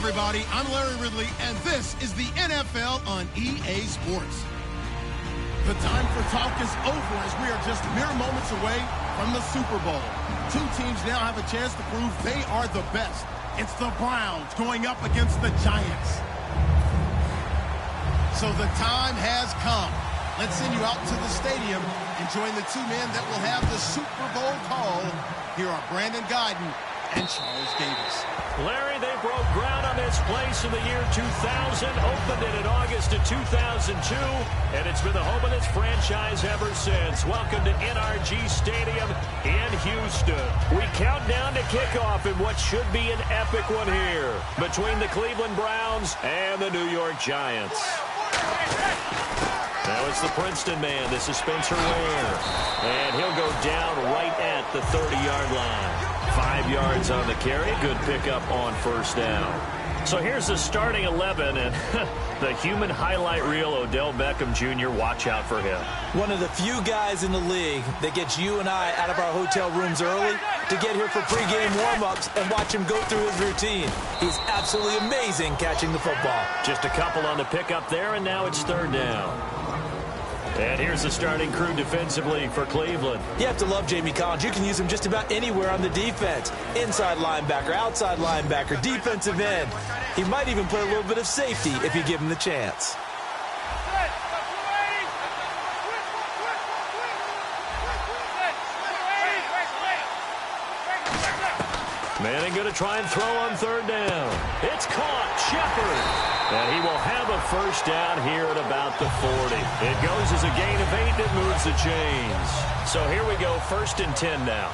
everybody. I'm Larry Ridley, and this is the NFL on EA Sports. The time for talk is over as we are just mere moments away from the Super Bowl. Two teams now have a chance to prove they are the best. It's the Browns going up against the Giants. So the time has come. Let's send you out to the stadium and join the two men that will have the Super Bowl call. Here are Brandon Guyton and Charles Davis. Larry, they broke ground on this place in the year 2000, opened it in August of 2002, and it's been the home of this franchise ever since. Welcome to NRG Stadium in Houston. We count down to kickoff in what should be an epic one here between the Cleveland Browns and the New York Giants. Now it's the Princeton man. This is Spencer Ware. And he'll go down right at the 30-yard line. 5 yards on the carry. Good pickup on first down. So here's the starting 11, and the human highlight reel, Odell Beckham Jr., watch out for him. One of the few guys in the league that gets you and I out of our hotel rooms early to get here for pregame warm-ups and watch him go through his routine. He's absolutely amazing catching the football. Just a couple on the pickup there, and now it's third down. And here's the starting crew defensively for Cleveland. You have to love Jamie Collins. You can use him just about anywhere on the defense. Inside linebacker, outside linebacker, defensive end. He might even play a little bit of safety if you give him the chance. Manning going to try and throw on third down. It's caught. Shepard. And he will have a first down here at about the 40. It goes as a gain of 8, and it moves the chains. So here we go, 1st and 10 now.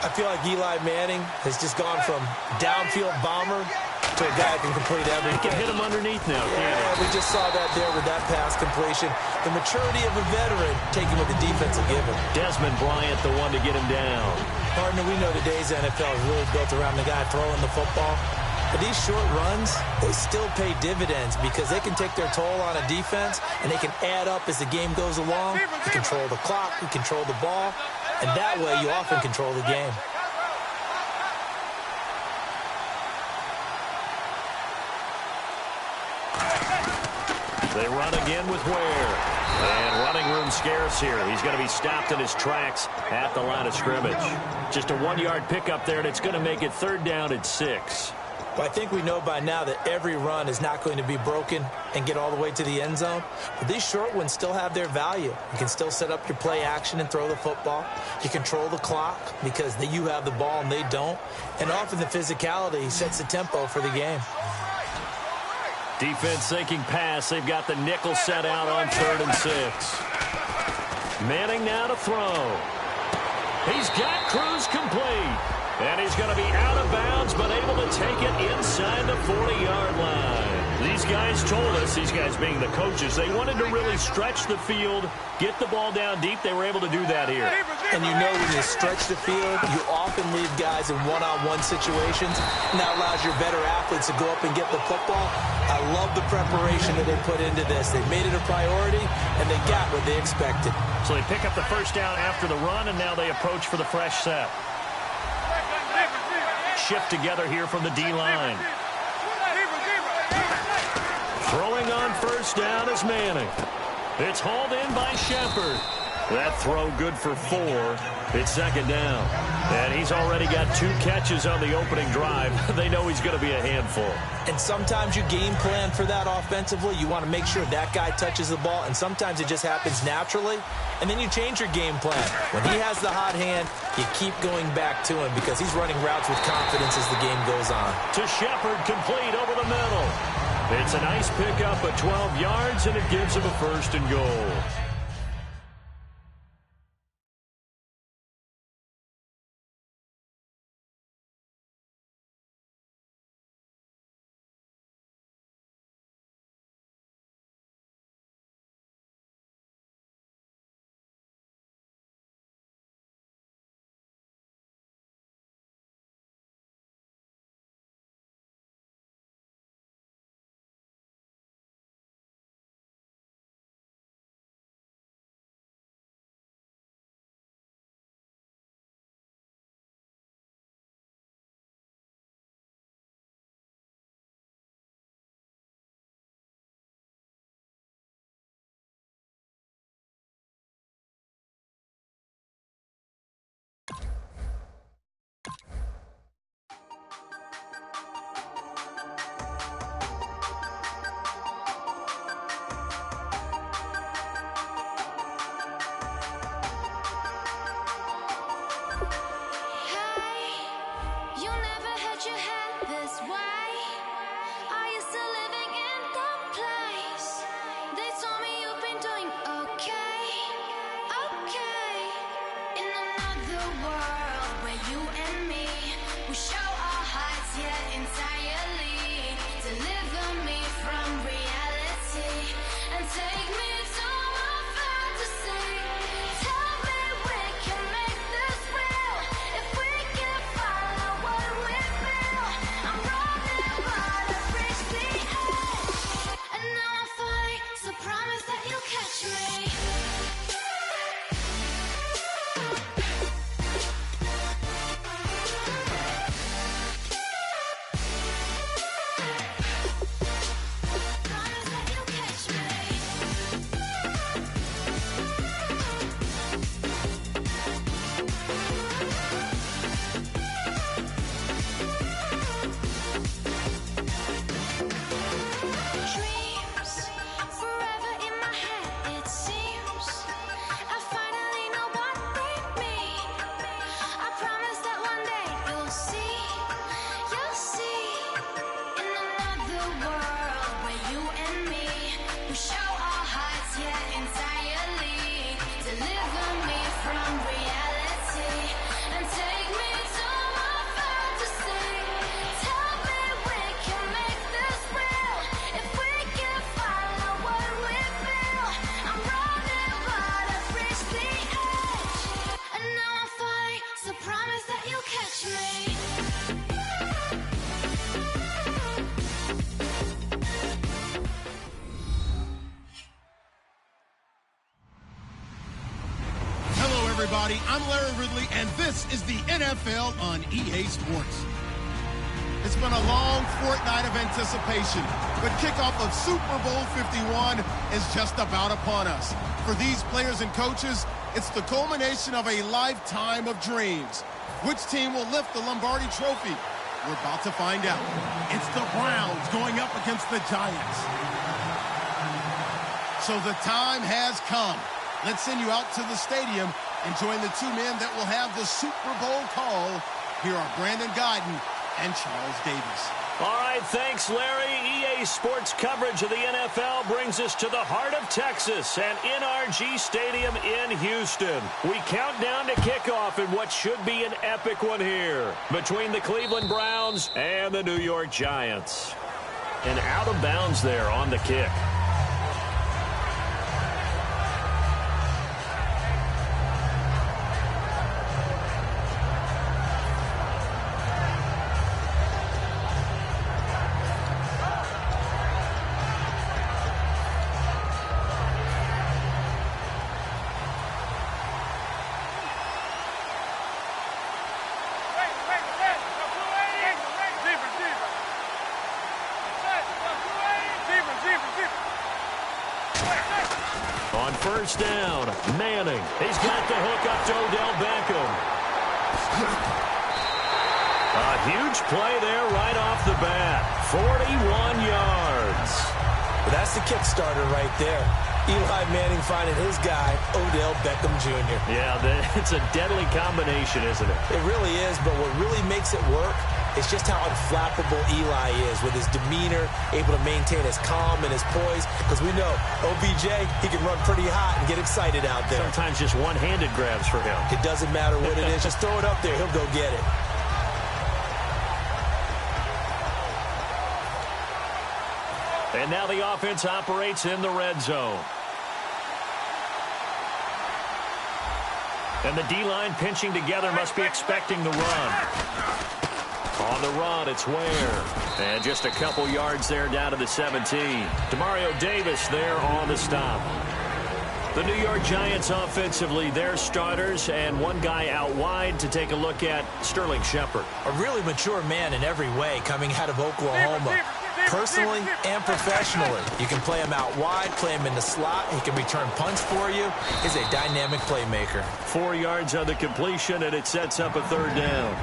I feel like Eli Manning has just gone from downfield bomber to a guy who can complete everything. He can hit him underneath now, can't he? We just saw that there with that pass completion. The maturity of a veteran taking what the defense will give him. Desmond Bryant, the one to get him down. Partner, we know today's NFL is really built around the guy throwing the football. But these short runs, they still pay dividends because they can take their toll on a defense, and they can add up as the game goes along. You control the clock, you control the ball, and that way you often control the game. They run again with Ware. And running room scarce here. He's going to be stopped in his tracks at the line of scrimmage. Just a 1-yard pickup there, and it's going to make it third down at 6. Well, I think we know by now that every run is not going to be broken and get all the way to the end zone. But these short ones still have their value. You can still set up your play action and throw the football. You control the clock because you have the ball and they don't. And often the physicality sets the tempo for the game. Defense sinking pass. They've got the nickel set out on 3rd and 6. Manning now to throw. He's got Cruz complete. And he's going to be out of bounds, but able to take it inside the 40-yard line. These guys told us, these guys being the coaches, they wanted to really stretch the field, get the ball down deep. They were able to do that here. And you know when you stretch the field, you often leave guys in one-on-one situations, and that allows your better athletes to go up and get the football. I love the preparation that they put into this. They made it a priority, and they got what they expected. So they pick up the first down after the run, and now they approach for the fresh set. Shift together here from the D-line. Throwing on first down is Manning. It's hauled in by Shepard. That throw good for 4. It's second down. And he's already got 2 catches on the opening drive. They know he's going to be a handful. And sometimes you game plan for that offensively. You want to make sure that guy touches the ball, and sometimes it just happens naturally. And then you change your game plan. When he has the hot hand, you keep going back to him because he's running routes with confidence as the game goes on. To Shepard, complete over the middle. It's a nice pickup of 12 yards, and it gives him a 1st and goal. Everybody, I'm Larry Ridley, and this is the NFL on EA Sports. It's been a long fortnight of anticipation, but kickoff of Super Bowl 51 is just about upon us. For these players and coaches, it's the culmination of a lifetime of dreams. Which team will lift the Lombardi Trophy? We're about to find out. It's the Browns going up against the Giants. So the time has come. Let's send you out to the stadium and join the two men that will have the Super Bowl call. Here are Brandon Guyton and Charles Davis. All right, thanks, Larry. EA Sports coverage of the NFL brings us to the heart of Texas and NRG Stadium in Houston. We count down to kickoff in what should be an epic one here between the Cleveland Browns and the New York Giants. And out of bounds there on the kick. On first down, Manning. He's got the hook up to Odell Beckham. A huge play there right off the bat. 41 yards. Well, that's the kickstarter right there. Eli Manning finding his guy, Odell Beckham Jr. Yeah, it's a deadly combination, isn't it? It really is, but what really makes it work is just how unflappable Eli is with his demeanor, able to maintain his calm and his poise. Because we know, OBJ, he can run pretty hot and get excited out there. Sometimes just one-handed grabs for him. It doesn't matter what it is. Just throw it up there. He'll go get it. And now the offense operates in the red zone. And the D-line pinching together must be expecting the run. On the run, it's Ware. And just a couple yards there down to the 17. Demario Davis there on the stop. The New York Giants offensively, their starters, and one guy out wide to take a look at, Sterling Shepard. A really mature man in every way coming out of Oklahoma. Personally and professionally. You can play him out wide, play him in the slot. He can return punts for you. He's a dynamic playmaker. 4 yards on the completion, and it sets up a third down.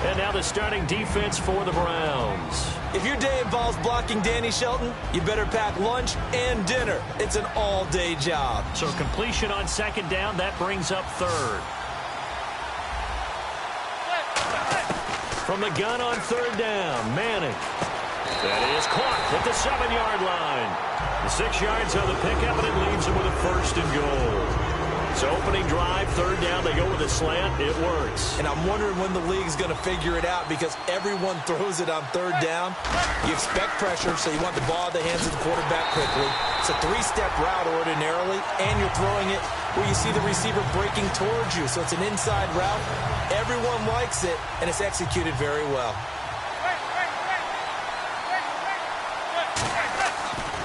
And now the starting defense for the Browns. If your day involves blocking Danny Shelton, you better pack lunch and dinner. It's an all-day job. So completion on second down, that brings up third. From the gun on third down, Manning. That is caught at the 7-yard line. The 6 yards on the pickup, and it leaves him with a first and goal. So opening drive, third down, they go with a slant. It works. And I'm wondering when the league's going to figure it out because everyone throws it on third down. You expect pressure, so you want the ball in the hands of the quarterback quickly. It's a 3-step route ordinarily, and you're throwing it where you see the receiver breaking towards you. So it's an inside route. Everyone likes it, and it's executed very well.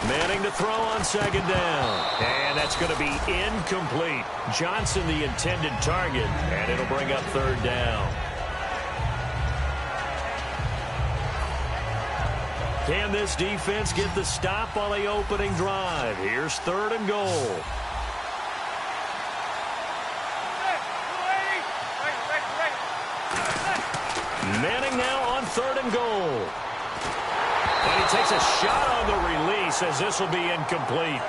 Manning to throw on second down. And that's going to be incomplete. Johnson the intended target, and it'll bring up third down. Can this defense get the stop on the opening drive? Here's third and goal. Manning now on third and goal. And he takes a shot on the release as this will be incomplete.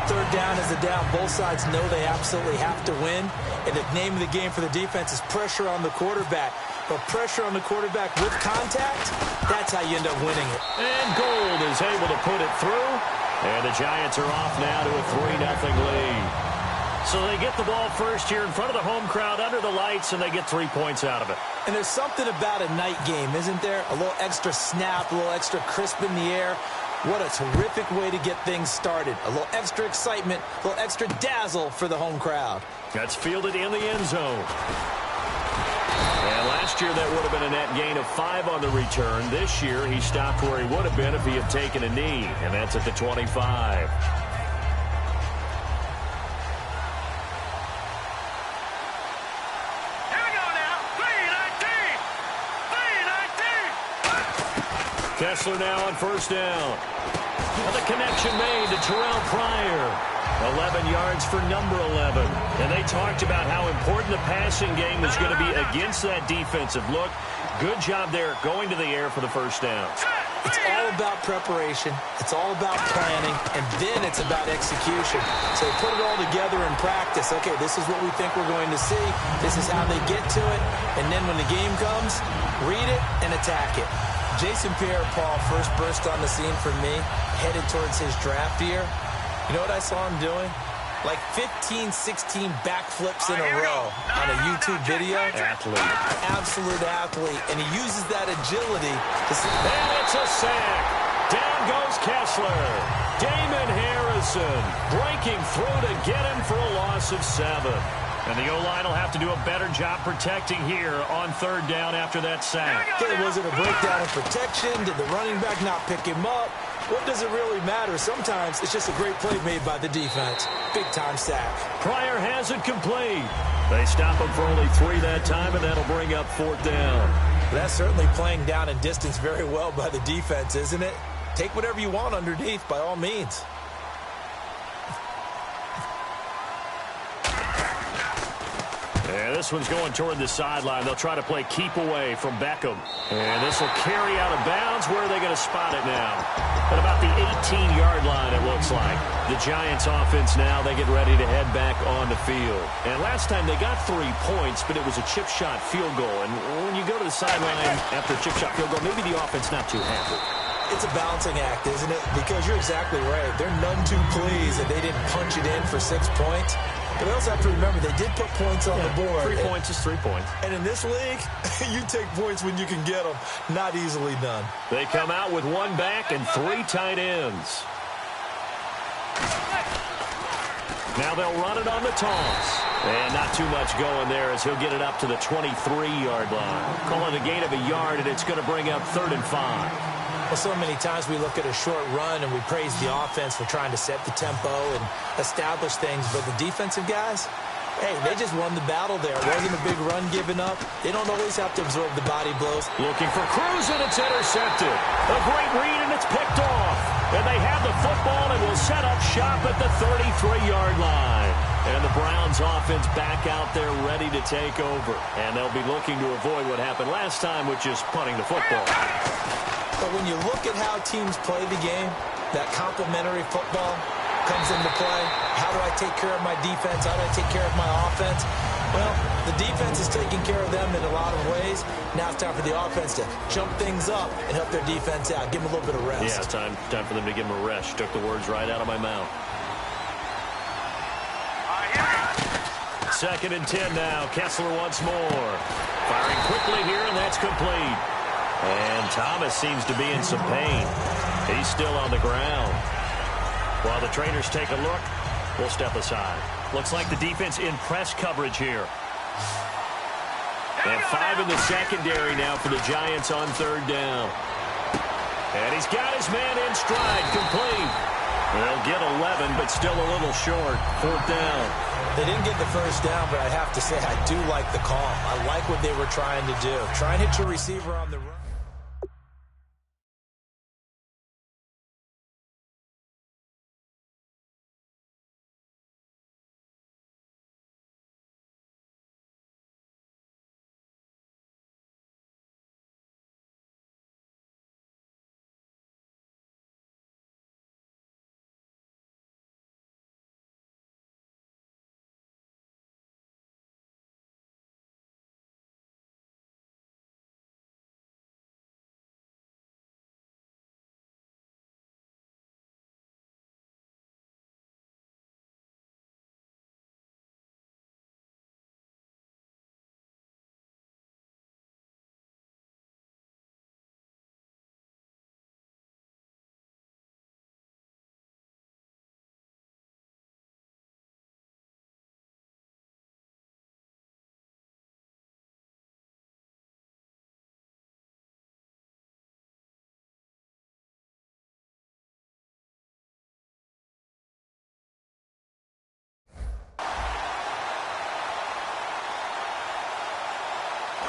Third down is a down. Both sides know they absolutely have to win. And the name of the game for the defense is pressure on the quarterback. But pressure on the quarterback with contact, that's how you end up winning it. And Gold is able to put it through. And the Giants are off now to a 3-0 lead. So they get the ball first here in front of the home crowd under the lights, and they get 3 points out of it. And there's something about a night game, isn't there? A little extra snap, a little extra crisp in the air. What a terrific way to get things started. A little extra excitement, a little extra dazzle for the home crowd. That's fielded in the end zone. And last year that would have been a net gain of 5 on the return. This year he stopped where he would have been if he had taken a knee, and that's at the 25. Kessler now on first down. And the connection made to Terrell Pryor. 11 yards for number 11. And they talked about how important the passing game was going to be against that defensive look. Good job there going to the air for the first down. It's all about preparation. It's all about planning. And then it's about execution. So they put it all together in practice. Okay, this is what we think we're going to see. This is how they get to it. And then when the game comes, read it and attack it. Jason Pierre-Paul first burst on the scene for me, headed towards his draft year. You know what I saw him doing? Like 15, 16 backflips in a row on a YouTube video. Athlete. Absolute athlete. And he uses that agility to see. And it's a sack. Down goes Kessler. Damon Harrison breaking through to get him for a loss of 7. And the O-line will have to do a better job protecting here on third down after that sack. Okay, was it a breakdown in protection? Did the running back not pick him up? What does it really matter? Sometimes it's just a great play made by the defense. Big-time sack. Pryor has it complete. They stop him for only 3 that time, and that'll bring up fourth down. That's certainly playing down and distance very well by the defense, isn't it? Take whatever you want underneath, by all means. And this one's going toward the sideline. They'll try to play keep away from Beckham. And this will carry out of bounds. Where are they going to spot it now? At about the 18-yard line, it looks like. The Giants offense now, they get ready to head back on the field. And last time they got 3 points, but it was a chip shot field goal. And when you go to the sideline after a chip shot field goal, maybe the offense not too happy. It's a balancing act, isn't it? Because you're exactly right. They're none too pleased that they didn't punch it in for 6 points. But I also have to remember they did put points on the board. 3 points is 3 points. And in this league, you take points when you can get them. Not easily done. They come out with 1 back and 3 tight ends. Now they'll run it on the toss. And not too much going there as he'll get it up to the 23-yard line. Calling a gain of a yard, and it's going to bring up 3rd and 5. Well, so many times we look at a short run and we praise the offense for trying to set the tempo and establish things. But the defensive guys, hey, they just won the battle there. It wasn't a big run given up. They don't always have to absorb the body blows. Looking for Cruz, and it's intercepted. A great read, and it's picked off. And they have the football and will set up shop at the 33-yard line. And the Browns offense back out there ready to take over. And they'll be looking to avoid what happened last time, which is punting the football. But when you look at how teams play the game, that complementary football comes into play. How do I take care of my defense? How do I take care of my offense? Well, the defense is taking care of them in a lot of ways. Now it's time for the offense to jump things up and help their defense out. Give them a little bit of rest. Yeah, time for them to give them a rest. Took the words right out of my mouth. 2nd and 10 now. Kessler once more. Firing quickly here, and that's complete. And Thomas seems to be in some pain. He's still on the ground. While the trainers take a look, we'll step aside. Looks like the defense in press coverage here. And 5 in the secondary now for the Giants on 3rd down. And he's got his man in stride, complete. They'll get 11, but still a little short. 4th down. They didn't get the 1st down, but I have to say I do like the call. I like what they were trying to do. Try and hit your receiver on the run.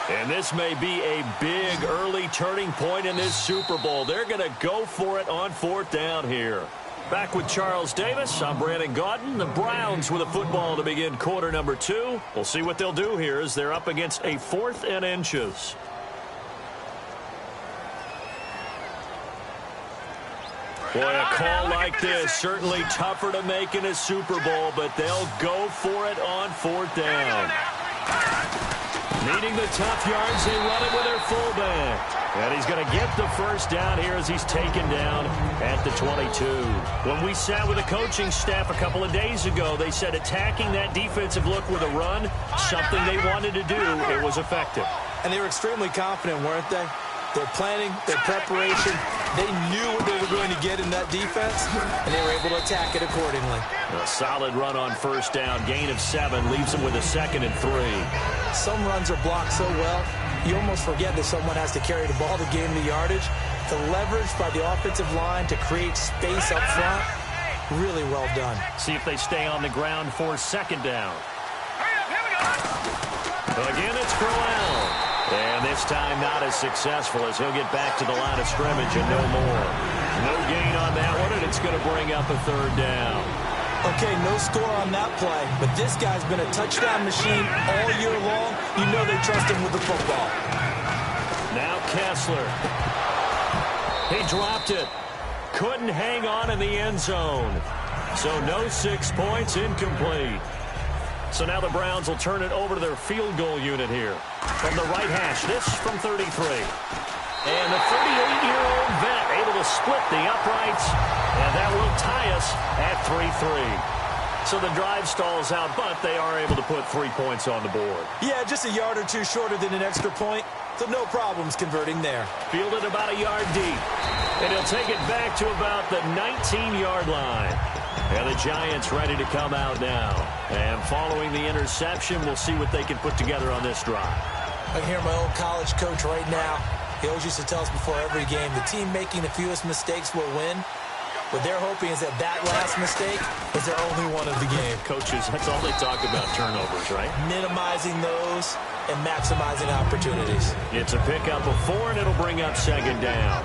And this may be a big early turning point in this Super Bowl. They're going to go for it on 4th down here. Back with Charles Davis, I'm Brandon Gaudin. The Browns with a football to begin quarter number 2. We'll see what they'll do here as they're up against a 4th and inches. Boy, a call like this, certainly tougher to make in a Super Bowl, but they'll go for it on 4th down. Needing the tough yards, they run it with their fullback. And he's going to get the 1st down here as he's taken down at the 22. When we sat with the coaching staff a couple of days ago, they said attacking that defensive look with a run, something they wanted to do, it was effective. And they were extremely confident, weren't they? Their planning, their preparation, they knew what they were going to get in that defense, and they were able to attack it accordingly. A solid run on 1st down, gain of 7, leaves them with a 2nd and 3. Some runs are blocked so well, you almost forget that someone has to carry the ball to gain the yardage. The leverage by the offensive line to create space up front, really well done. See if they stay on the ground for 2nd down. Again, it's Crowell. And this time not as successful as he'll get back to the line of scrimmage and no more. No gain on that one, and it's going to bring up a 3rd down. Okay, no score on that play, but this guy's been a touchdown machine all year long. You know they trust him with the football. Now Kessler. He dropped it. Couldn't hang on in the end zone. So no 6 points, incomplete. So now the Browns will turn it over to their field goal unit here. From the right hash, this from 33. And the 38-year-old vet able to split the uprights. And that will tie us at 3-3. So the drive stalls out, but they are able to put 3 points on the board. Yeah, just a yard or two shorter than an extra point. So no problems converting there. Fielded about a yard deep. And he'll take it back to about the 19-yard line. And the Giants ready to come out now. And following the interception, we'll see what they can put together on this drive. I hear my old college coach right now. He always used to tell us before every game, the team making the fewest mistakes will win. What they're hoping is that last mistake is their only one of the game. Coaches, that's all they talk about, turnovers, right? Minimizing those and maximizing opportunities. It's a pickup of 4, and it'll bring up 2nd down.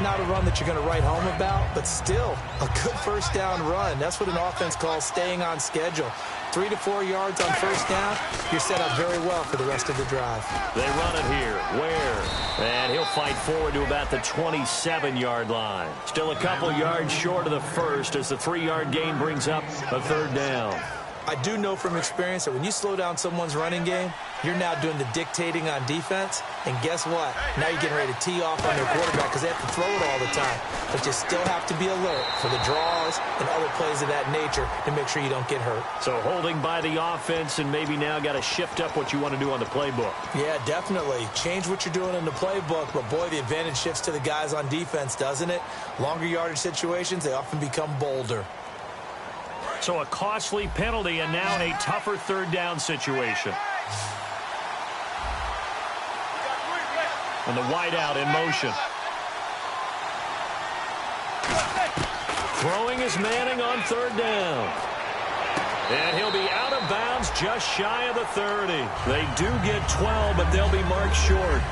Not a run that you're going to write home about, but still a good first down run. That's what an offense calls staying on schedule. 3 to 4 yards on first down, you're set up very well for the rest of the drive. They run it here. Ware. And he'll fight forward to about the 27-yard line. Still a couple yards short of the first as the 3-yard gain brings up a third down. I do know from experience that when you slow down someone's running game, you're now doing the dictating on defense. And guess what? Now you're getting ready to tee off on their quarterback because they have to throw it all the time. But you still have to be alert for the draws and other plays of that nature to make sure you don't get hurt. So holding by the offense and maybe now got to shift up what you want to do on the playbook. Yeah, definitely. Change what you're doing in the playbook. But, boy, the advantage shifts to the guys on defense, doesn't it? Longer yardage situations, they often become bolder. So a costly penalty and now a tougher third down situation. And the wideout in motion. Throwing is Manning on third down. And he'll be out of bounds just shy of the 30. They do get 12, but they'll be marked short.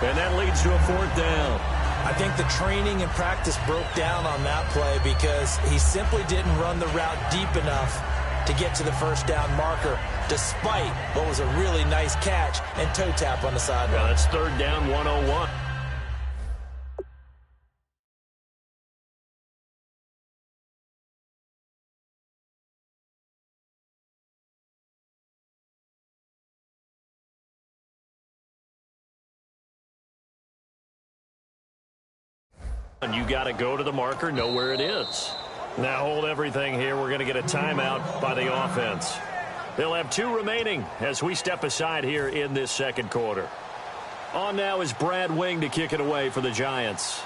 And that leads to a fourth down. I think the training and practice broke down on that play because he simply didn't run the route deep enough to get to the first down marker, despite what was a really nice catch and toe tap on the sideline. Well, that's third down 101. And you got to go to the marker, know where it is. Now hold everything here. We're going to get a timeout by the offense. They'll have 2 remaining as we step aside here in this second quarter. On now is Brad Wing to kick it away for the Giants.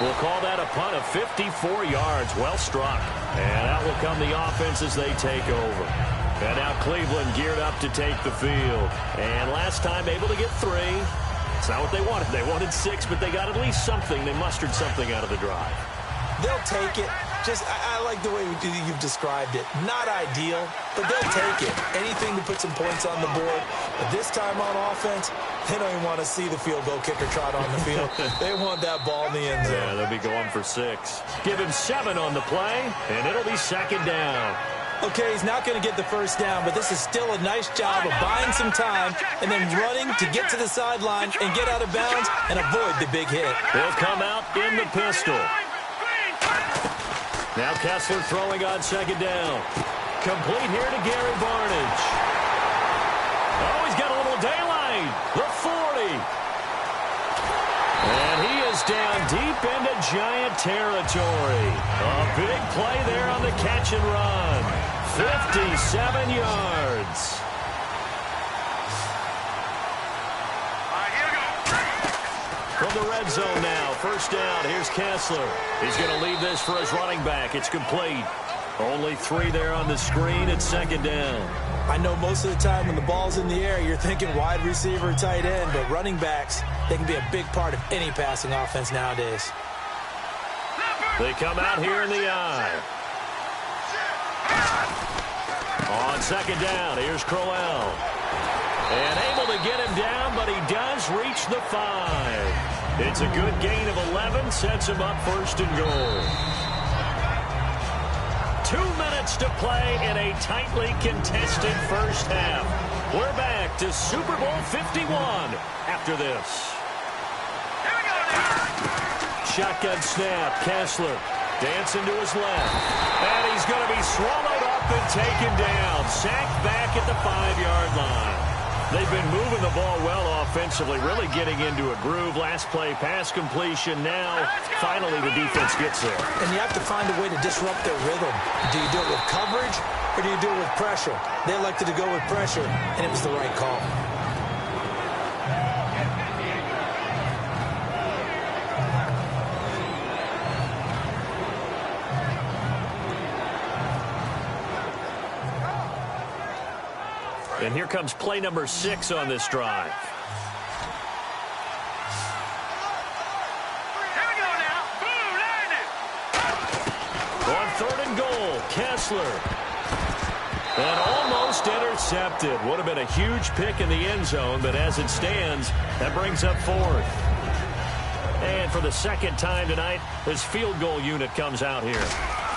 We'll call that a punt of 54 yards. Well struck. And out will come the offense as they take over. And now Cleveland geared up to take the field. And last time able to get 3. It's not what they wanted. They wanted 6, but they got at least something. They mustered something out of the drive. They'll take it. I like the way you've described it. Not ideal, but they'll take it. Anything to put some points on the board. But this time on offense, they don't even want to see the field goal kicker trot on the field. They want that ball in the end zone. Yeah, they'll be going for 6. Give him 7 on the play, and it'll be second down. Okay, he's not going to get the first down, but this is still a nice job of buying some time and then running to get to the sideline and get out of bounds and avoid the big hit. They'll come out in the pistol. Now Kessler throwing on second down. Complete here to Gary Barnidge. Oh, he's got a little daylight. The 40. And he is down deep into Giant territory. A big play there on the catch and run. 57 yards. From the red zone now, first down, here's Kessler. He's going to leave this for his running back. It's complete. Only 3 there on the screen. It's second down. I know most of the time when the ball's in the air, you're thinking wide receiver, tight end, but running backs, they can be a big part of any passing offense nowadays. They come out here in the eye. On second down, here's Crowell. And able to get him down, but he does reach the 5. It's a good gain of 11, sets him up first and goal. 2 minutes to play in a tightly contested first half. We're back to Super Bowl 51 after this. Shotgun snap, Kessler dancing to his left. And he's going to be swallowed up and taken down. Sacked back at the 5-yard line. They've been moving the ball well offensively, really getting into a groove. Last play, pass completion. Now, finally, the defense gets there. And you have to find a way to disrupt their rhythm. Do you do it with coverage, or do you do it with pressure? They elected to go with pressure, and it was the right call. And here comes play number 6 on this drive. third and goal. Kessler. And almost intercepted. Would have been a huge pick in the end zone, but as it stands, that brings up fourth. And for the second time tonight, his field goal unit comes out here.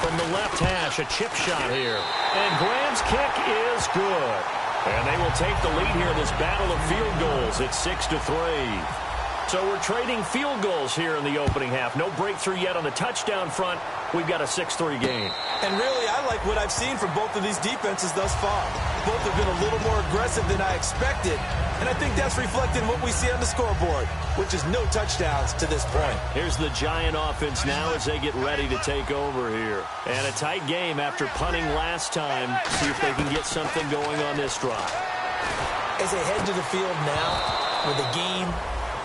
From the left hash, a chip shot here. And Graham's kick is good. And they will take the lead here in this battle of field goals. It's 6-3. So we're trading field goals here in the opening half. No breakthrough yet on the touchdown front. We've got a 6-3 game. And really, I like what I've seen from both of these defenses thus far. Both have been a little more aggressive than I expected. And I think that's reflected in what we see on the scoreboard, which is no touchdowns to this point. Here's the Giant offense now as they get ready to take over here. And a tight game after punting last time. See if they can get something going on this drive. As they head to the field now with the game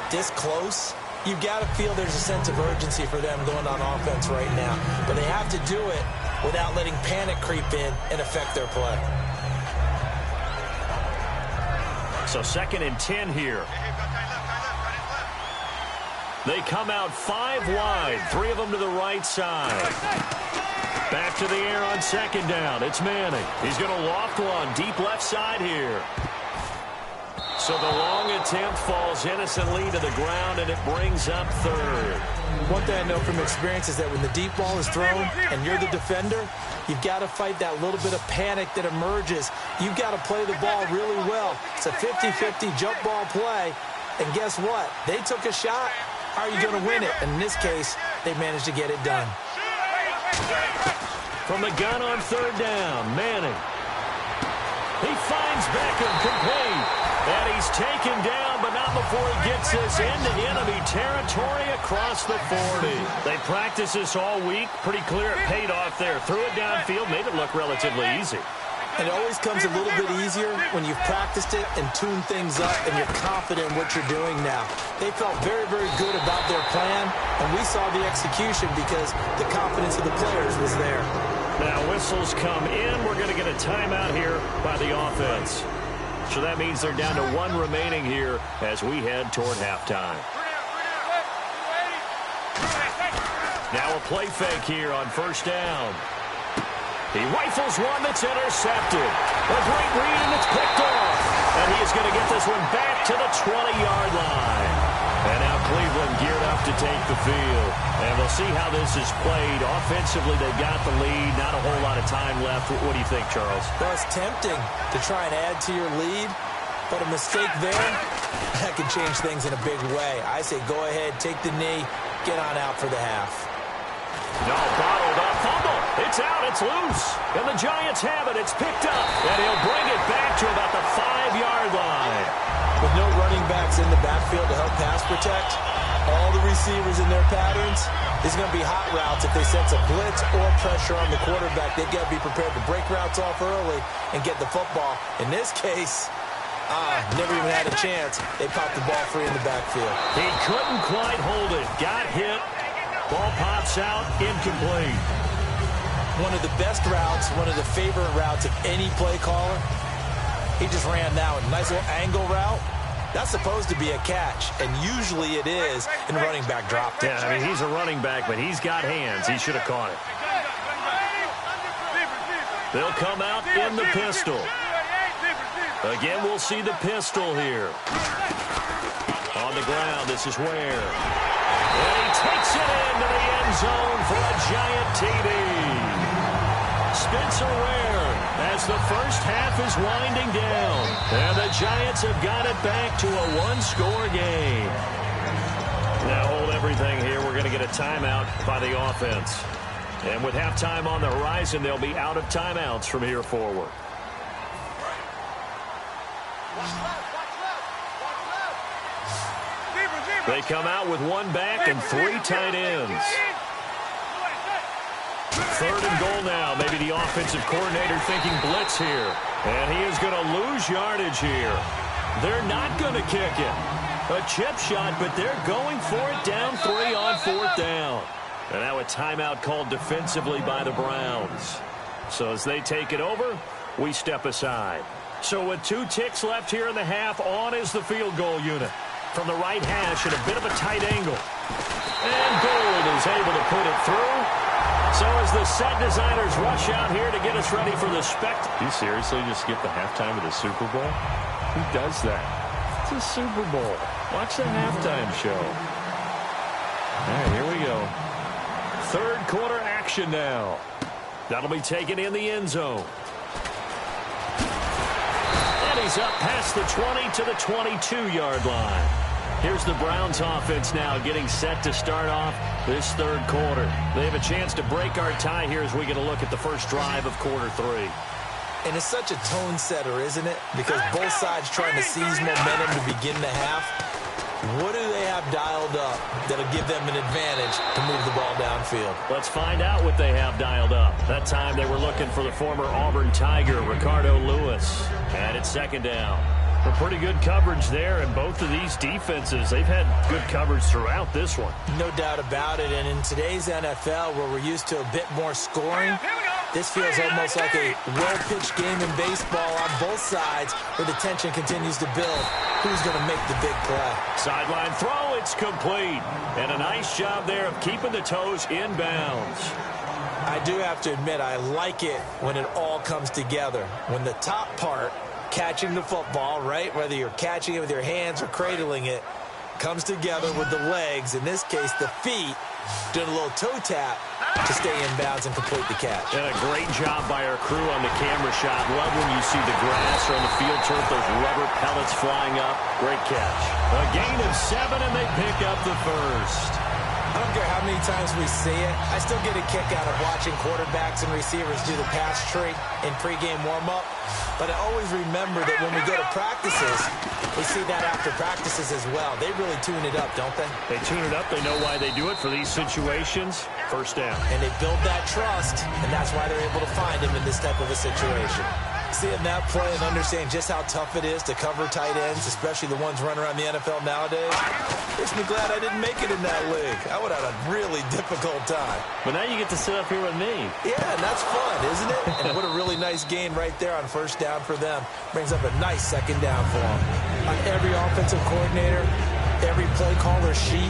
this close, you've got to feel there's a sense of urgency for them going on offense right now. But they have to do it without letting panic creep in and affect their play. So 2nd and 10 here. They come out 5 wide, 3 of them to the right side. Back to the air on 2nd down. It's Manning. He's going to loft one deep left side here. So the long attempt falls innocently to the ground, and it brings up 3rd. One thing I know from experience is that when the deep ball is thrown and you're the defender, you've got to fight that little bit of panic that emerges. You've got to play the ball really well. It's a 50-50 jump ball play, and guess what? They took a shot. How are you going to win it? And in this case, they managed to get it done. From the gun on 3rd down, Manning. He finds Beckham complete. And he's taken down, but not before he gets this into enemy territory across the 40. They practiced this all week. Pretty clear it paid off there. Threw it downfield, made it look relatively easy. And it always comes a little bit easier when you've practiced it and tuned things up and you're confident in what you're doing now. They felt very, very good about their plan, and we saw the execution because the confidence of the players was there. Now whistles come in. We're going to get a timeout here by the offense. So that means they're down to 1 remaining here as we head toward halftime. Now a play fake here on 1st down. He rifles one that's intercepted. A great read, and it's picked off. And he is going to get this one back to the 20-yard line. And now Cleveland geared up to take the field. And we'll see how this is played. Offensively, they got the lead. Not a whole lot of time left. What do you think, Charles? Well, it's tempting to try and add to your lead, but a mistake there, that can change things in a big way. I say go ahead, take the knee, get on out for the half. No, bottled up. Fumble. It's out. It's loose. And the Giants have it. It's picked up. And he'll bring it back to about the 5-yard line. With no running backs in the backfield to help pass protect, all the receivers in their patterns, these are going to be hot routes if they sense a blitz or pressure on the quarterback. They've got to be prepared to break routes off early and get the football. In this case, never even had a chance. They popped the ball free in the backfield. He couldn't quite hold it. Got hit. Ball pops out. Incomplete. One of the best routes, one of the favorite routes of any play caller. He just ran now a nice little angle route. That's supposed to be a catch, and usually it is, and running back dropped it. Yeah, I mean, he's a running back, but he's got hands. He should have caught it. They'll come out in the pistol. Again, we'll see the pistol here. On the ground, this is Ware. And he takes it into the end zone for a Giant TD. Spencer Ware as the first half is winding down. And the Giants have got it back to a 1-score game. Now hold everything here. We're going to get a timeout by the offense. And with halftime on the horizon, they'll be out of timeouts from here forward. They come out with 1 back and 3 tight ends. 3rd and goal now. Maybe the offensive coordinator thinking blitz here. And he is going to lose yardage here. They're not going to kick it. A chip shot, but they're going for it down 3 on 4th down. And now a timeout called defensively by the Browns. So as they take it over, we step aside. So with 2 ticks left here in the half, on is the field goal unit. From the right hash at a bit of a tight angle. And Gold is able to put it through. So So as the set designers rush out here to get us ready for the spectacle. You seriously just skip the halftime of the Super Bowl? Who does that? It's a Super Bowl. Watch the halftime show. All right, here we go. Third quarter action now. That'll be taken in the end zone. And he's up past the 20 to the 22-yard line. Here's the Browns offense now getting set to start off this third quarter. They have a chance to break our tie here as we get a look at the first drive of quarter three. And it's such a tone setter, isn't it? Because both sides trying to seize momentum to begin the half. What do they have dialed up that'll give them an advantage to move the ball downfield? Let's find out what they have dialed up. That time they were looking for the former Auburn Tiger, Ricardo Lewis. And it's second down. Pretty good coverage there, and both of these defenses, they've had good coverage throughout this one. No doubt about it, and in today's NFL, where we're used to a bit more scoring, this feels almost like a well-pitched game in baseball on both sides where the tension continues to build. Who's going to make the big play? Sideline throw, it's complete. And a nice job there of keeping the toes in bounds. I do have to admit, I like it when it all comes together. When the top part, catching the football, right, whether you're catching it with your hands or cradling it, comes together with the legs, in this case the feet, doing a little toe tap to stay in bounds and complete the catch. And a great job by our crew on the camera shot. Love when you see the grass or on the field turf, those rubber pellets flying up. Great catch. A gain of 7, and they pick up the first. I don't care how many times we see it. I still get a kick out of watching quarterbacks and receivers do the pass tree in pregame warm-up. But I always remember that when we go to practices, we see that after practices as well. They really tune it up, don't they? They tune it up. They know why they do it for these situations. First down. And they build that trust, and that's why they're able to find him in this type of a situation. Seeing that play and understanding just how tough it is to cover tight ends, especially the ones running around the NFL nowadays, makes me glad I didn't make it in that league. I would have had a really difficult time. But now you get to sit up here with me. Yeah, and that's fun, isn't it? And what a really nice gain right there on first down for them. Brings up a nice second down for them. On every offensive coordinator, every play caller sheet,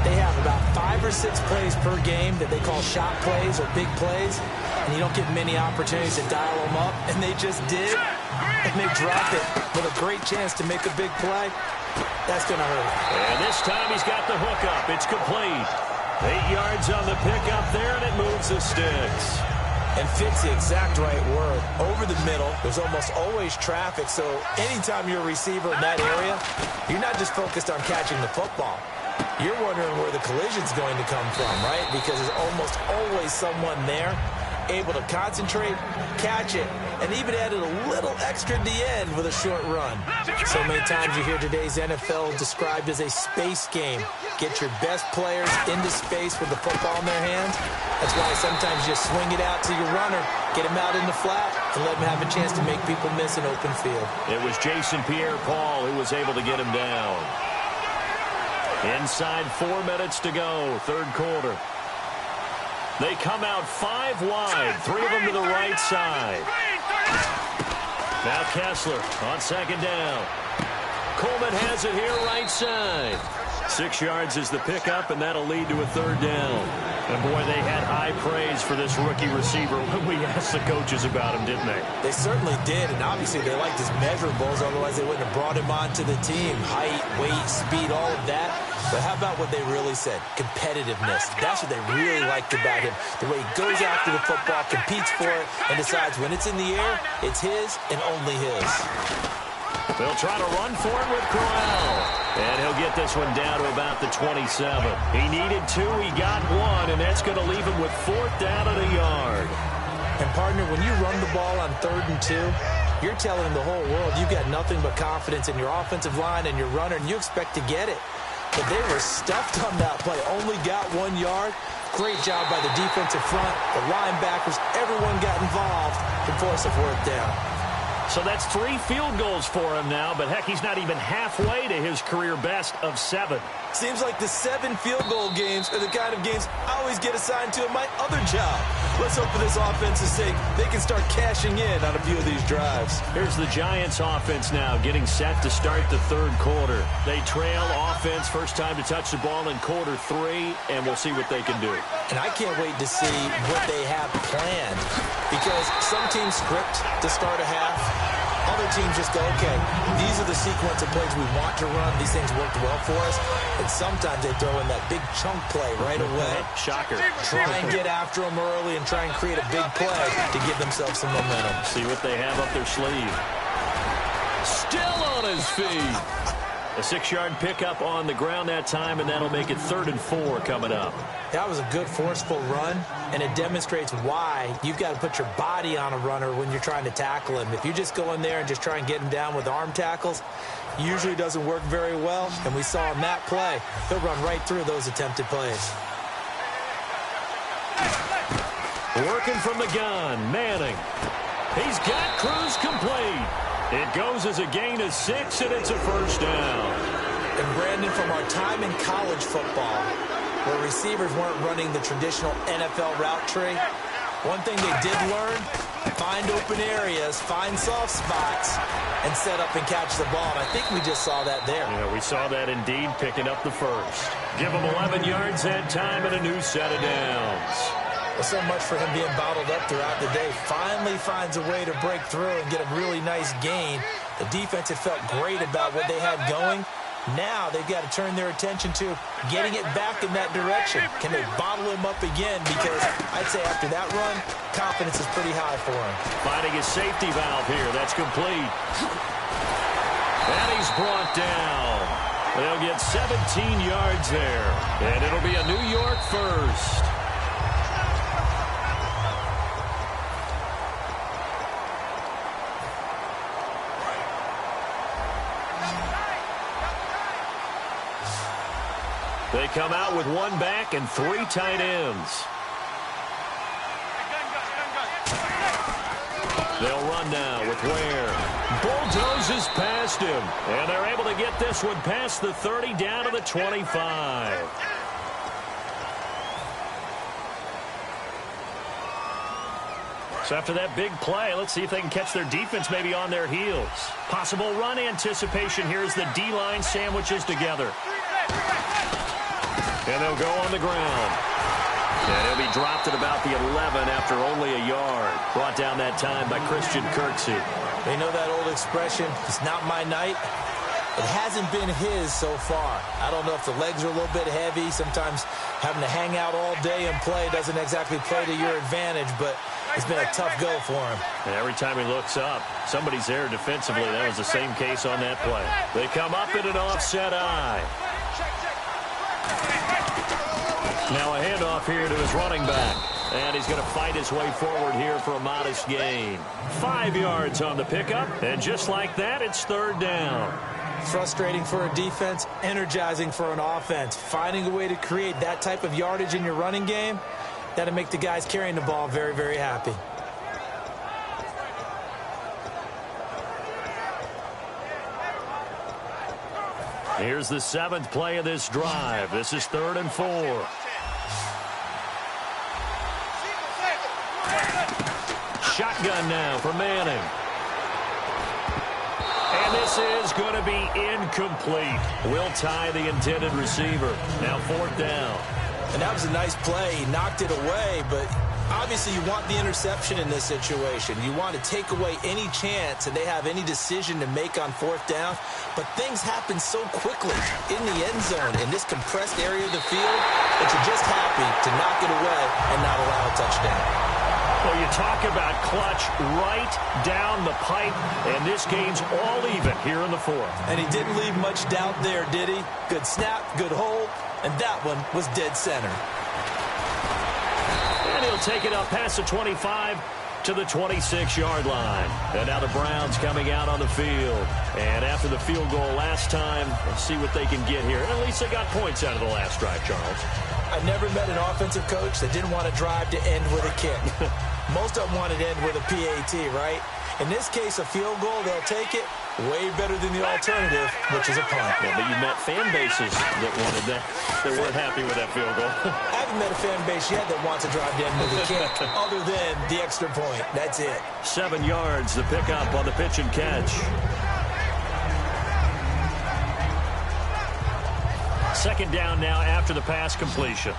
they have about 5 or 6 plays per game that they call shot plays or big plays. And you don't get many opportunities to dial them up, and they just did, and they dropped it with a great chance to make a big play. That's going to hurt. And this time he's got the hook up. It's complete. 8 yards on the pickup there, and it moves the sticks. And fits the exact right word. Over the middle, there's almost always traffic, so anytime you're a receiver in that area, you're not just focused on catching the football. You're wondering where the collision's going to come from, right? Because there's almost always someone there able to concentrate, catch it, and even added a little extra at the end with a short run. So many times you hear today's NFL described as a space game. Get your best players into space with the football in their hands. That's why sometimes you swing it out to your runner, get him out in the flat, and let him have a chance to make people miss an open field. It was Jason Pierre-Paul who was able to get him down. Inside 4 minutes to go, third quarter. They come out 5 wide, 3 of them to the right side. Now Kessler on second down. Coleman has it here right side. 6 yards is the pickup, and that'll lead to a third down. And boy, they had high praise for this rookie receiver when we asked the coaches about him, didn't they? They certainly did, and obviously they liked his measurables, otherwise they wouldn't have brought him onto the team. Height, weight, speed, all of that. But how about what they really said? Competitiveness. That's what they really liked about him. The way he goes after the football, competes for it, and decides when it's in the air, it's his and only his. They'll try to run for it with Corral. And he'll get this one down to about the 27. He needed 2, he got 1, and that's going to leave him with 4th down at a yard. And, partner, when you run the ball on 3rd and 2, you're telling the whole world you've got nothing but confidence in your offensive line and your runner, and you expect to get it. But they were stuffed on that play, only got 1 yard. Great job by the defensive front, the linebackers, everyone got involved to force a 4th down. So that's 3 field goals for him now, but heck, he's not even halfway to his career best of 7. Seems like the 7 field goal games are the kind of games I always get assigned to in my other job. Let's hope for this offense's sake they can start cashing in on a few of these drives. Here's the Giants offense now getting set to start the third quarter. They trail offense, first time to touch the ball in quarter 3, and we'll see what they can do. And I can't wait to see what they have planned, because some teams script to start a half. Other teams just go, okay, these are the sequence of plays we want to run. These things worked well for us. And sometimes they throw in that big chunk play right away. Shocker. Try and get after them early and try and create a big play to give themselves some momentum. See what they have up their sleeve. Still on his feet. A 6-yard pickup on the ground that time, and that'll make it 3rd and 4 coming up. That was a good, forceful run, and it demonstrates why you've got to put your body on a runner when you're trying to tackle him. If you just go in there and just try and get him down with arm tackles, usually doesn't work very well, and we saw in that play, he'll run right through those attempted plays. Working from the gun, Manning. He's got Cruz complete. It goes as a gain of 6, and it's a first down. And Brandon, from our time in college football, where receivers weren't running the traditional NFL route tree, one thing they did learn, find open areas, find soft spots, and set up and catch the ball. And I think we just saw that there. Yeah, we saw that indeed, picking up the first. Give him 11 yards that time and a new set of downs. Well, so much for him being bottled up throughout the day. Finally finds a way to break through and get a really nice gain. The defense had felt great about what they had going. Now they've got to turn their attention to getting it back in that direction. Can they bottle him up again? Because I'd say after that run, confidence is pretty high for him. Finding his safety valve here. That's complete. And he's brought down. They'll get 17 yards there. And it'll be a New York first. They come out with 1 back and 3 tight ends. They'll run now with Ware. Bulldozes past him. And they're able to get this one past the 30 down to the 25. So after that big play, let's see if they can catch their defense maybe on their heels. Possible run anticipation here as the D-line sandwiches together. And they'll go on the ground. And he'll be dropped at about the 11 after only a yard. Brought down that time by Christian Kirksey. They know that old expression, it's not my night. It hasn't been his so far. I don't know if the legs are a little bit heavy. Sometimes having to hang out all day and play doesn't exactly play to your advantage, but it's been a tough go for him. And every time he looks up, somebody's there defensively. That was the same case on that play. They come up in an offset eye. Now a handoff here to his running back. And he's going to fight his way forward here for a modest gain. 5 yards on the pickup. And just like that, it's 3rd down. Frustrating for a defense, energizing for an offense. Finding a way to create that type of yardage in your running game, that'll make the guys carrying the ball very, very happy. Here's the 7th play of this drive. This is 3rd and 4. Shotgun now for Manning. And this is going to be incomplete. Will tie the intended receiver. Now 4th down. And that was a nice play. He knocked it away, but obviously you want the interception in this situation. You want to take away any chance and they have any decision to make on 4th down. But things happen so quickly in the end zone in this compressed area of the field that you're just happy to knock it away and not allow a touchdown. Well, you talk about clutch right down the pipe, and this game's all even here in the 4th. And he didn't leave much doubt there, did he? Good snap, good hold, and that one was dead center. And he'll take it up past the 25 to the 26-yard line. And now the Browns coming out on the field. And after the field goal last time, let's see what they can get here. At least they got points out of the last drive, Charles. I never met an offensive coach that didn't want to drive to end with a kick. Most of them wanted to end with a PAT, right? In this case, a field goal, they'll take it. Way better than the alternative, which is a punt. Yeah, but you met fan bases that wanted that, that weren't happy with that field goal. I haven't met a fan base yet that wants to drive down to the kick, other than the extra point. That's it. 7 yards, the pickup on the pitch and catch. Second down now after the pass completion.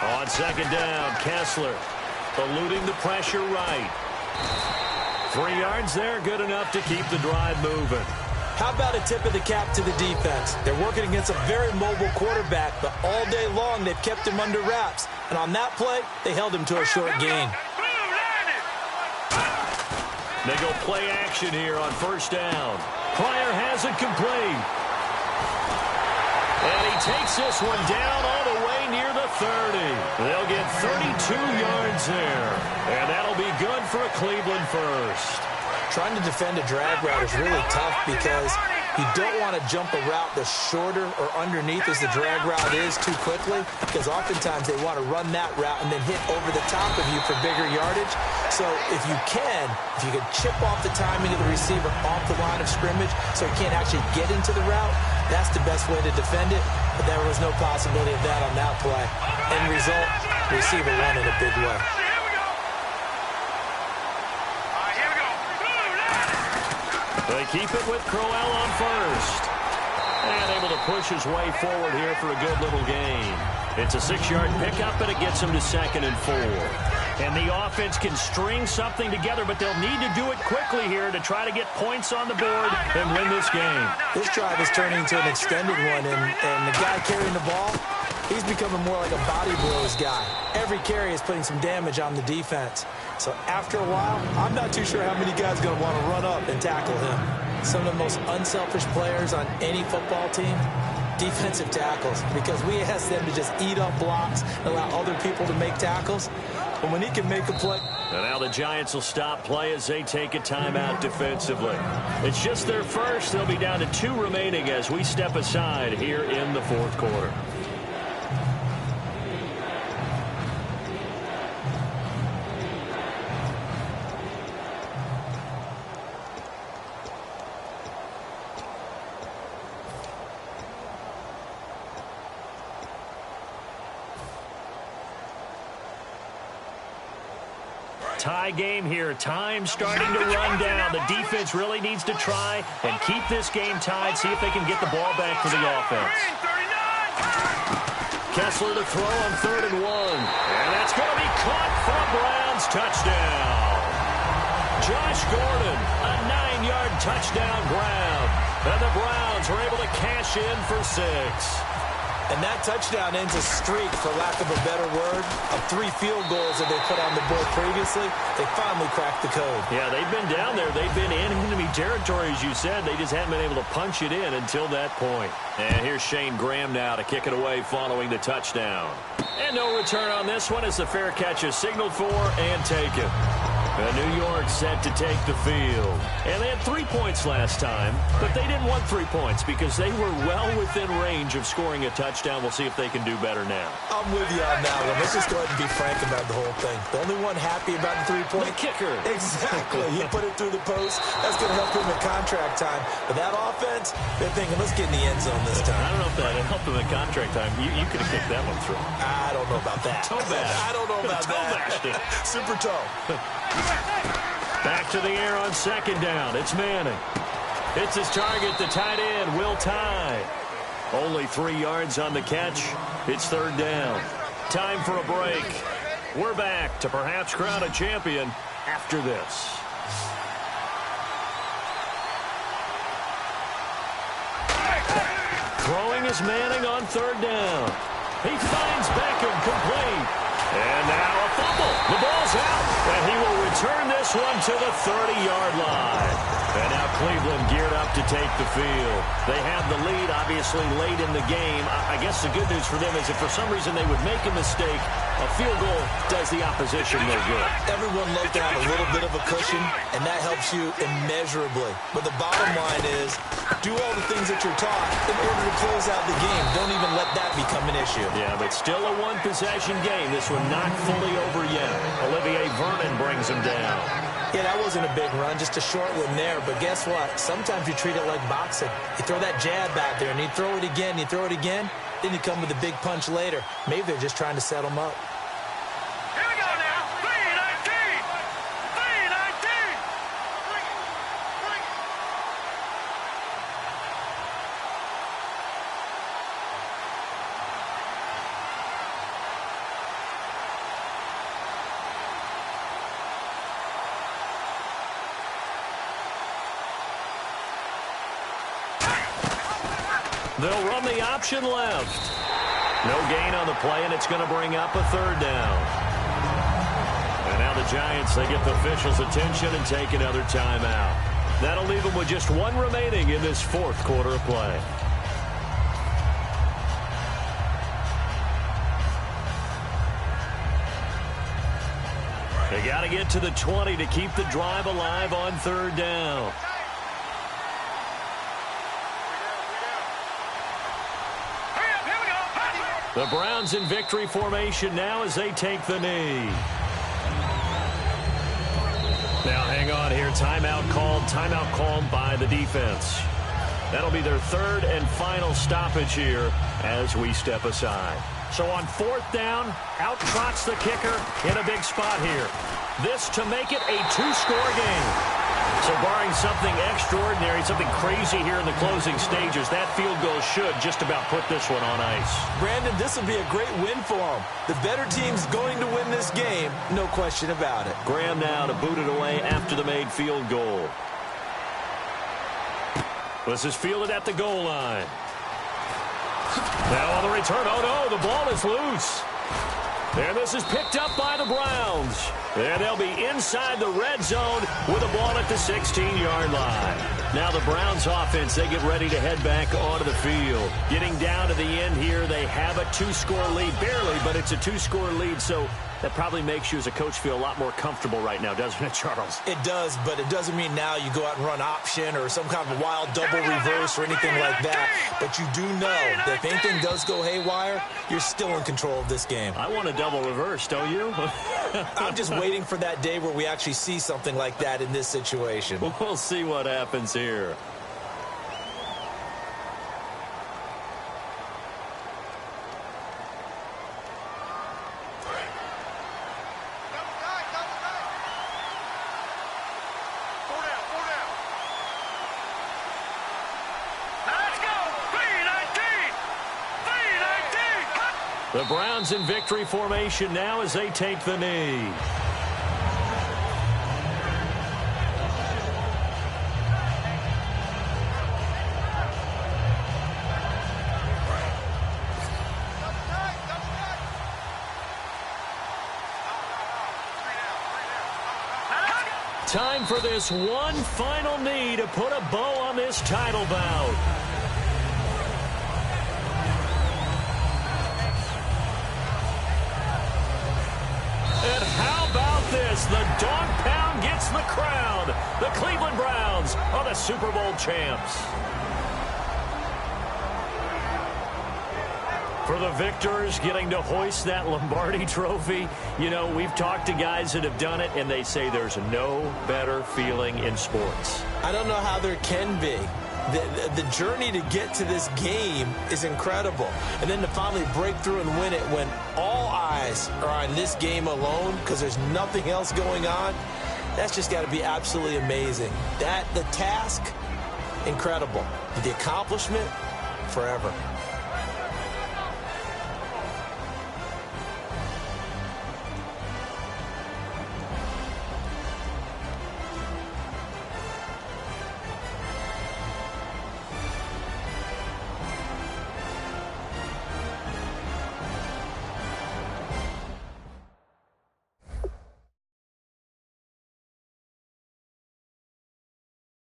On second down, Kessler eluding the pressure right. 3 yards there, good enough to keep the drive moving. How about a tip of the cap to the defense? They're working against a very mobile quarterback, but all day long they've kept him under wraps. And on that play, they held him to a short gain. They go play action here on first down. Pryor has it complete. And he takes this one down all the way near the 30. They'll get 32 yards there. And that'll be good for a Cleveland first. Trying to defend a drag route is really tough because you don't want to jump a route that's shorter or underneath as the drag route is too quickly, because oftentimes they want to run that route and then hit over the top of you for bigger yardage. So if you can chip off the timing of the receiver off the line of scrimmage so he can't actually get into the route, that's the best way to defend it. But there was no possibility of that on that play. End result, receiver won in a big way. They keep it with Crowell on first. And able to push his way forward here for a good little gain. It's a 6-yard pickup, and it gets him to 2nd and 4. And the offense can string something together, but they'll need to do it quickly here to try to get points on the board and win this game. This drive is turning into an extended one, and the guy carrying the ball, he's becoming more like a body blows guy. Every carry is putting some damage on the defense. So after a while, I'm not too sure how many guys are going to want to run up and tackle him. Some of the most unselfish players on any football team, defensive tackles, because we ask them to just eat up blocks and allow other people to make tackles. But when he can make a play. And now the Giants will stop play as they take a timeout defensively. It's just their first. They'll be down to 2 remaining as we step aside here in the 4th quarter. Tie game here. Time starting to run down. The defense really needs to try and keep this game tied, see if they can get the ball back for the offense. Kessler to throw on 3rd and 1. And that's going to be caught for a Browns touchdown. Josh Gordon, a 9-yard touchdown grab. And the Browns are able to cash in for 6. And that touchdown ends a streak, for lack of a better word, of 3 field goals that they put on the board previously. They finally cracked the code. Yeah, they've been down there. They've been in enemy territory, as you said. They just haven't been able to punch it in until that point. And here's Shane Graham now to kick it away following the touchdown. And no return on this one as the fair catch is signaled for and taken. New York set to take the field. And they had 3 points last time, but they didn't want 3 points because they were well within range of scoring a touchdown. We'll see if they can do better now. I'm with you on that one. Let's just go ahead and be frank about the whole thing. The only one happy about the 3-point? The kicker. Exactly. He put it through the post. That's going to help him in contract time. But that offense, they're thinking, let's get in the end zone this time. I don't know if that helped him in contract time. You could have kicked that one through. I don't know about that. Toe bash. I don't know about toe that. Bashed it. Super toe. Back to the air on 2nd down. It's Manning. It's his target, the tight end, Will Tye. Only 3 yards on the catch. It's 3rd down. Time for a break. We're back to perhaps crown a champion after this. Throwing is Manning on 3rd down. He finds Beckham complete. And now a fumble. The ball's out. And he will return this one to the 30-yard line. And now Cleveland geared up to take the field. They have the lead, obviously, late in the game. I guess the good news for them is if for some reason they would make a mistake, a field goal does the opposition no good. Everyone loves to have a little bit of a cushion, and that helps you immeasurably. But the bottom line is, do all the things that you're taught in order to close out the game. Don't even let that become an issue. Yeah, but still a one-possession game. This one not fully over yet. Olivier Vernon brings him down. Yeah, that wasn't a big run, just a short one there. But guess what? Sometimes you treat it like boxing. You throw that jab out there, and you throw it again, you throw it again, then you come with a big punch later. Maybe they're just trying to set him up. Here we go now. 319. 319. Bring it. They'll run the option left. No gain on the play, and it's going to bring up a third down. And now the Giants, they get the officials' attention and take another timeout. That'll leave them with just one remaining in this fourth quarter of play. They got to get to the 20 to keep the drive alive on third down. The Browns in victory formation now as they take the knee. Now hang on here. Timeout called by the defense. That'll be their third and final stoppage here as we step aside. So on fourth down, out trots the kicker in a big spot here. This to make it a two-score game. So barring something extraordinary, something crazy here in the closing stages, that field goal should just about put this one on ice. Brandon, this will be a great win for them. The better team's going to win this game, no question about it. Graham now to boot it away after the made field goal. This is fielded at the goal line. Now on the return, oh no, the ball is loose. And this is picked up by the Browns. And they'll be inside the red zone with the ball at the 16-yard line. Now the Browns offense, they get ready to head back onto the field. Getting down to the end here, they have a two-score lead. Barely, but it's a two-score lead, so that probably makes you as a coach feel a lot more comfortable right now, doesn't it, Charles? It does, but it doesn't mean now you go out and run option or some kind of wild double reverse or anything like that. But you do know that if anything does go haywire, you're still in control of this game. I want a double reverse, don't you? I'm just waiting for that day where we actually see something like that in this situation. We'll see what happens here. The Browns in victory formation now as they take the knee. Time for this one final knee to put a bow on this title bout. And how about this? The dog pound gets the crown. The Cleveland Browns are the Super Bowl champs. For the victors getting to hoist that Lombardi trophy, you know, we've talked to guys that have done it, and they say there's no better feeling in sports. I don't know how there can be. The journey to get to this game is incredible. And then to finally break through and win it when all eyes are on this game alone because there's nothing else going on, that's just got to be absolutely amazing. The task, incredible. The accomplishment, forever.